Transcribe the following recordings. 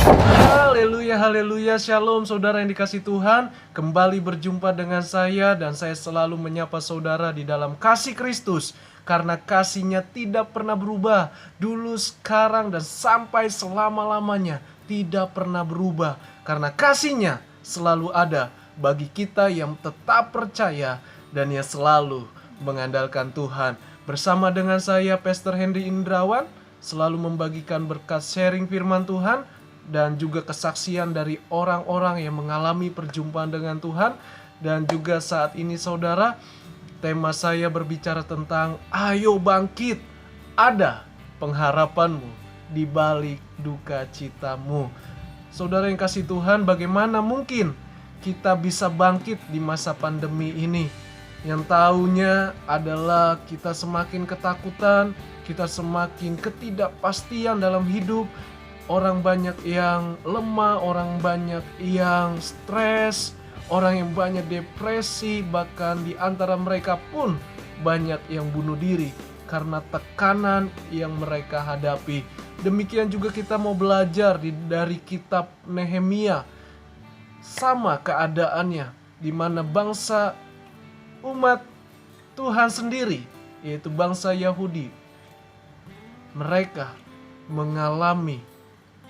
Haleluya, haleluya, shalom saudara yang dikasih Tuhan. Kembali berjumpa dengan saya dan saya selalu menyapa saudara di dalam kasih Kristus. Karena kasihnya tidak pernah berubah, dulu, sekarang, dan sampai selama-lamanya tidak pernah berubah. Karena kasihnya selalu ada bagi kita yang tetap percaya dan yang selalu mengandalkan Tuhan. Bersama dengan saya, Pastor Henry Indrawan, selalu membagikan berkat sharing firman Tuhan dan juga kesaksian dari orang-orang yang mengalami perjumpaan dengan Tuhan. Dan juga saat ini saudara, tema saya berbicara tentang ayo bangkit, ada pengharapanmu di balik duka citamu. Saudara yang kasih Tuhan, bagaimana mungkin kita bisa bangkit di masa pandemi ini? Yang tahunya adalah kita semakin ketakutan, kita semakin ketidakpastian dalam hidup. Orang banyak yang lemah, orang banyak yang stres, orang yang banyak depresi, bahkan di antara mereka pun banyak yang bunuh diri karena tekanan yang mereka hadapi. Demikian juga kita mau belajar dari kitab Nehemia. Sama keadaannya, di mana bangsa umat Tuhan sendiri, yaitu bangsa Yahudi, mereka mengalami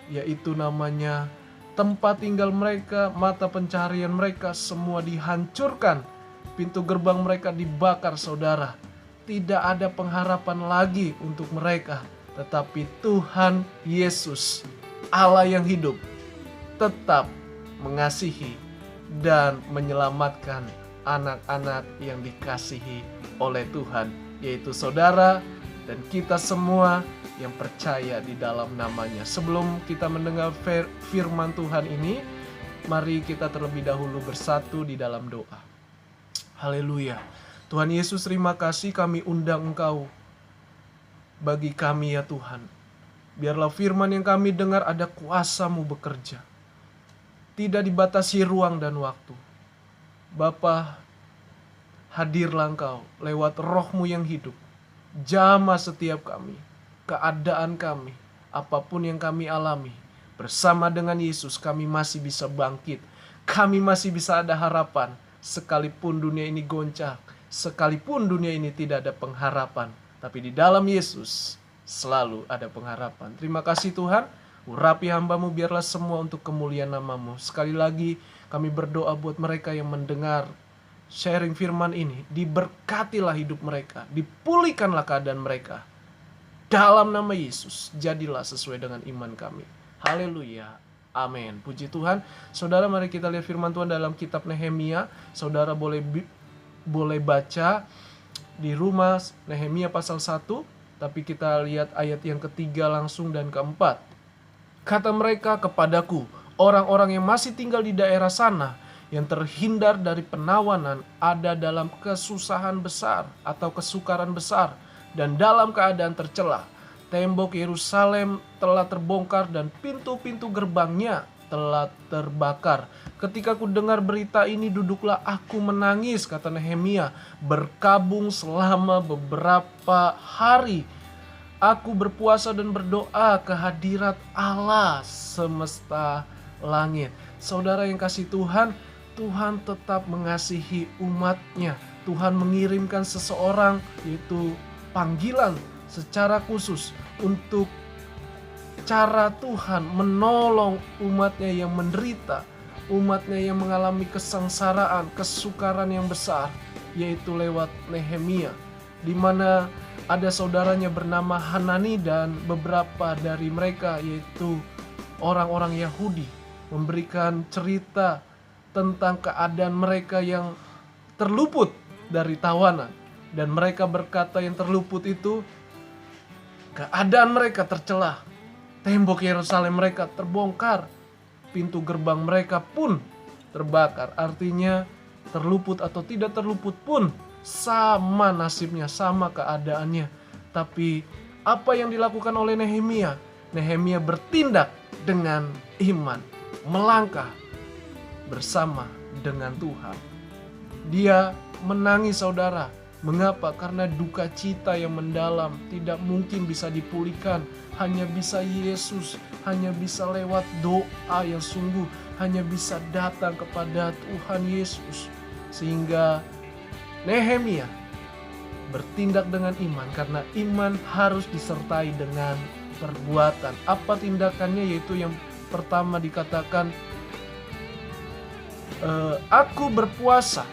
yaitu namanya tempat tinggal mereka, mata pencaharian mereka semua dihancurkan. Pintu gerbang mereka dibakar saudara. Tidak ada pengharapan lagi untuk mereka. Tetapi Tuhan Yesus, Allah yang hidup, tetap mengasihi dan menyelamatkan anak-anak yang dikasihi oleh Tuhan, yaitu saudara dan kita semua yang percaya di dalam namanya. Sebelum kita mendengar firman Tuhan ini, mari kita terlebih dahulu bersatu di dalam doa. Haleluya. Tuhan Yesus, terima kasih kami undang Engkau bagi kami ya Tuhan. Biarlah firman yang kami dengar ada kuasa-Mu bekerja. Tidak dibatasi ruang dan waktu. Bapa, hadirlah Engkau lewat Roh-Mu yang hidup. Jamah setiap kami, keadaan kami, apapun yang kami alami. Bersama dengan Yesus kami masih bisa bangkit. Kami masih bisa ada harapan. Sekalipun dunia ini goncang, sekalipun dunia ini tidak ada pengharapan, tapi di dalam Yesus selalu ada pengharapan. Terima kasih Tuhan. Urapi hamba-Mu biarlah semua untuk kemuliaan nama-Mu. Sekali lagi kami berdoa buat mereka yang mendengar sharing firman ini. Diberkatilah hidup mereka, dipulihkanlah keadaan mereka. Dalam nama Yesus, jadilah sesuai dengan iman kami. Haleluya. Amin. Puji Tuhan. Saudara, mari kita lihat firman Tuhan dalam kitab Nehemia. Saudara boleh baca di rumah Nehemia pasal 1. Tapi kita lihat ayat yang ketiga langsung dan keempat. Kata mereka kepadaku, orang-orang yang masih tinggal di daerah sana, yang terhindar dari penawanan, ada dalam kesusahan besar atau kesukaran besar, dan dalam keadaan tercela. Tembok Yerusalem telah terbongkar dan pintu-pintu gerbangnya telah terbakar. Ketika ku dengar berita ini, duduklah aku menangis, kata Nehemia, berkabung selama beberapa hari. Aku berpuasa dan berdoa ke hadirat Allah semesta langit. Saudara yang kasih Tuhan, Tuhan tetap mengasihi umatnya. Tuhan mengirimkan seseorang, yaitu panggilan secara khusus untuk cara Tuhan menolong umatnya yang menderita, umatnya yang mengalami kesengsaraan, kesukaran yang besar, yaitu lewat Nehemia, di mana ada saudaranya bernama Hanani dan beberapa dari mereka yaitu orang-orang Yahudi memberikan cerita tentang keadaan mereka yang terluput dari tawanan. Dan mereka berkata yang terluput itu, keadaan mereka tercelah. Tembok Yerusalem mereka terbongkar. Pintu gerbang mereka pun terbakar. Artinya terluput atau tidak terluput pun sama nasibnya, sama keadaannya. Tapi apa yang dilakukan oleh Nehemia? Nehemia bertindak dengan iman, melangkah bersama dengan Tuhan. Dia menangis saudara. Mengapa? Karena duka cita yang mendalam tidak mungkin bisa dipulihkan hanya bisa Yesus, hanya bisa lewat doa yang sungguh, hanya bisa datang kepada Tuhan Yesus. Sehingga Nehemia bertindak dengan iman, karena iman harus disertai dengan perbuatan. Apa tindakannya? Yaitu yang pertama dikatakan, aku berpuasa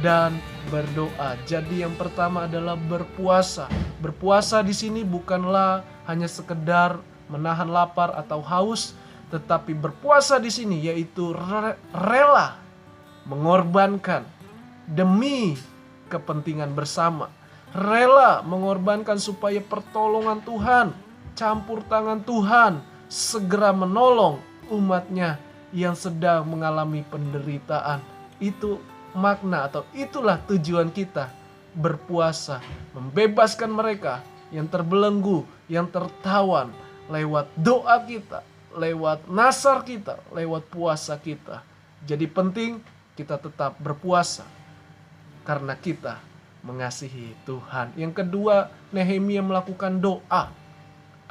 dan berdoa. Jadi yang pertama adalah berpuasa. Berpuasa di sini bukanlah hanya sekedar menahan lapar atau haus, tetapi berpuasa di sini yaitu rela mengorbankan demi kepentingan bersama. Rela mengorbankan supaya pertolongan Tuhan, campur tangan Tuhan segera menolong umatnya yang sedang mengalami penderitaan. Itu makna atau itulah tujuan kita berpuasa, membebaskan mereka yang terbelenggu, yang tertawan lewat doa kita, lewat nasar kita, lewat puasa kita. Jadi penting kita tetap berpuasa karena kita mengasihi Tuhan. Yang kedua, Nehemia melakukan doa.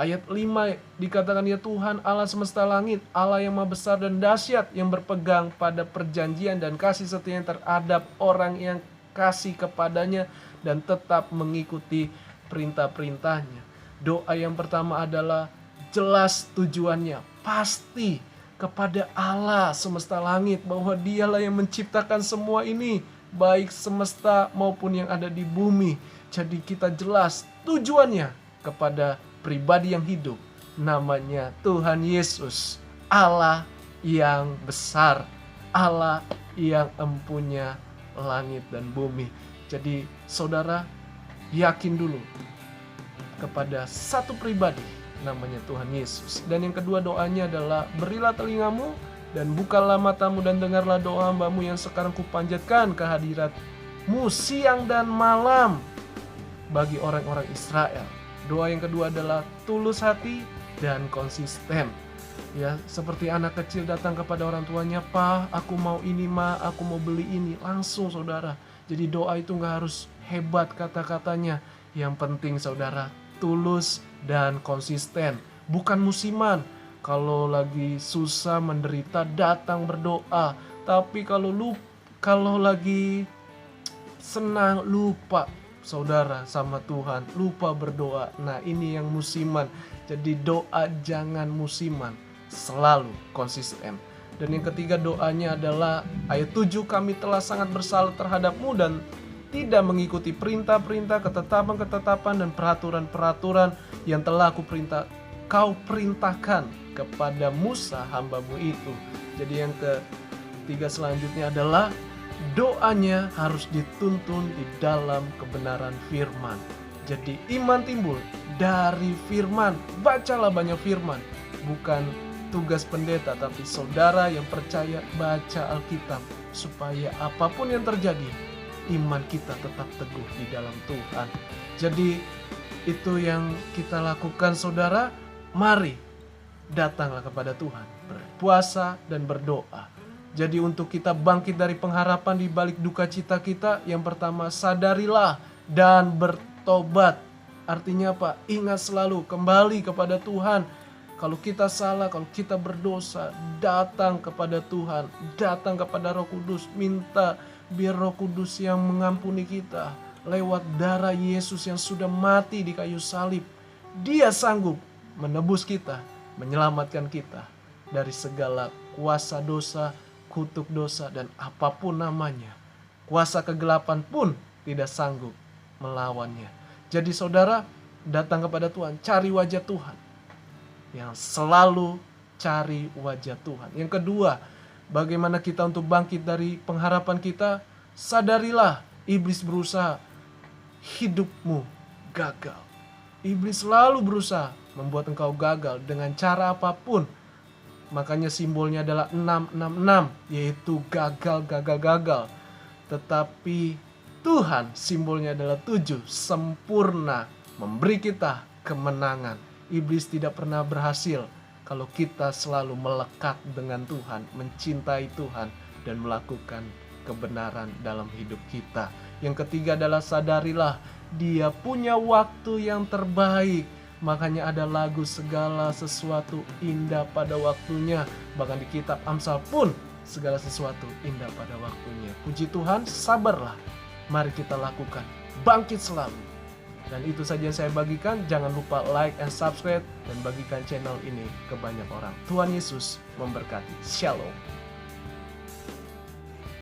Ayat 5 dikatakan, ya Tuhan Allah semesta langit, Allah yang maha besar dan dahsyat, yang berpegang pada perjanjian dan kasih setia terhadap orang yang kasih kepadanya dan tetap mengikuti perintah-perintahnya. Doa yang pertama adalah jelas tujuannya, pasti kepada Allah semesta langit, bahwa dialah yang menciptakan semua ini, baik semesta maupun yang ada di bumi. Jadi kita jelas tujuannya kepada pribadi yang hidup, namanya Tuhan Yesus, Allah yang besar, Allah yang empunya langit dan bumi. Jadi saudara yakin dulu kepada satu pribadi, namanya Tuhan Yesus. Dan yang kedua doanya adalah, berilah telingamu dan bukalah matamu dan dengarlah doa hambamu yang sekarang kupanjatkan kehadiratmu siang dan malam bagi orang-orang Israel. Doa yang kedua adalah tulus hati dan konsisten. Ya, seperti anak kecil datang kepada orang tuanya, "Pa, aku mau ini, Ma, aku mau beli ini." Langsung saudara. Jadi doa itu gak harus hebat kata-katanya. Yang penting saudara, tulus dan konsisten. Bukan musiman. Kalau lagi susah menderita datang berdoa. Tapi kalau lagi senang lupa saudara sama Tuhan, lupa berdoa. Nah ini yang musiman. Jadi doa jangan musiman, selalu konsisten. Dan yang ketiga doanya adalah ayat 7, kami telah sangat bersalah terhadapmu dan tidak mengikuti perintah-perintah, ketetapan-ketetapan dan peraturan-peraturan yang telah kau perintahkan kepada Musa hambamu itu. Jadi yang ketiga selanjutnya adalah doanya harus dituntun di dalam kebenaran firman. Jadi iman timbul dari firman. Bacalah banyak firman. Bukan tugas pendeta, tapi saudara yang percaya baca Alkitab. Supaya apapun yang terjadi, iman kita tetap teguh di dalam Tuhan. Jadi itu yang kita lakukan saudara. Mari datanglah kepada Tuhan, berpuasa dan berdoa. Jadi untuk kita bangkit dari pengharapan di balik duka cita kita, yang pertama sadarilah dan bertobat. Artinya apa? Ingat selalu kembali kepada Tuhan. Kalau kita salah, kalau kita berdosa, datang kepada Tuhan, datang kepada Roh Kudus, minta biar Roh Kudus yang mengampuni kita lewat darah Yesus yang sudah mati di kayu salib. Dia sanggup menebus kita, menyelamatkan kita dari segala kuasa dosa, kutuk dosa, dan apapun namanya. Kuasa kegelapan pun tidak sanggup melawannya. Jadi saudara, datang kepada Tuhan, cari wajah Tuhan. Yang selalu cari wajah Tuhan. Yang kedua, bagaimana kita untuk bangkit dari pengharapan kita? Sadarilah, iblis berusaha hidupmu gagal. Iblis selalu berusaha membuat engkau gagal dengan cara apapun. Makanya simbolnya adalah 666, yaitu gagal. Tetapi Tuhan simbolnya adalah 7, sempurna, memberi kita kemenangan. Iblis tidak pernah berhasil kalau kita selalu melekat dengan Tuhan, mencintai Tuhan, dan melakukan kebenaran dalam hidup kita. Yang ketiga adalah sadarilah, Dia punya waktu yang terbaik. Makanya ada lagu segala sesuatu indah pada waktunya. Bahkan di kitab Amsal pun segala sesuatu indah pada waktunya. Puji Tuhan, sabarlah. Mari kita lakukan. Bangkit selalu. Dan itu saja yang saya bagikan. Jangan lupa like and subscribe dan bagikan channel ini ke banyak orang. Tuhan Yesus memberkati. Shalom.